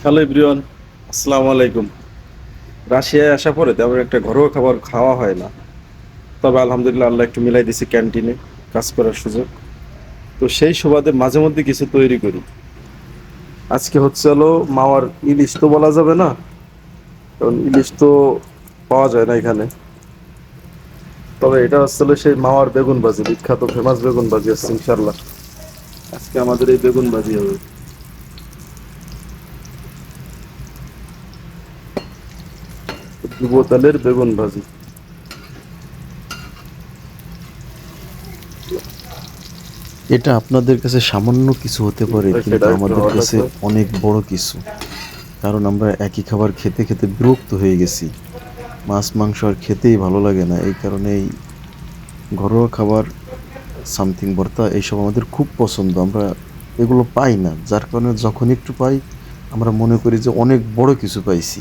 Hello everyone, আসসালামু আলাইকুম। রাশিয়ায় আসার পরে তেমন একটা ঘরোয়া খাবার খাওয়া হয় না। তবে আলহামদুলিল্লাহ আল্লাহ একটু মিলাই দিছে ক্যান্টিনে কাজ করার সুযোগ। তো সেই সুবাদে মাঝে মধ্যে কিছু তৈরি করি। আজকে হচ্ছে হলো মাওয়ার ইলিশ তো বলা যাবে না, কারণ ইলিশ তো পাওয়া যায় না এখানে। তবে এটা হচ্ছে হলো সেই মাওয়ার বেগুন ভাজি, বিখ্যাত ফেমাস বেগুন ভাজি আছে ইনশাল্লাহ। আজকে আমাদের এই বেগুন ভাজি হবে, ডুবো তেলের বেগুন ভাজি। এটা আপনাদের কাছে সামান্য কিছু হতে পারে, কিন্তু সেটা একটু আমাদের হওয়ার কাছে লাগবে। অনেক বড় কিছু। কারণ আমরা একই খাবার খেতে খেতে বিরক্ত হয়ে গেছি। মাছ মাংস আর খেতেই ভালো লাগে না। এই কারণেই ঘরোয়া খাবার, সামথিং ভর্তা এইসব আমাদের খুব পছন্দ। আমরা এগুলো পাই না, যার কারণে যখন একটু পাই আমরা মনে করি যে অনেক বড় কিছু পাইছি।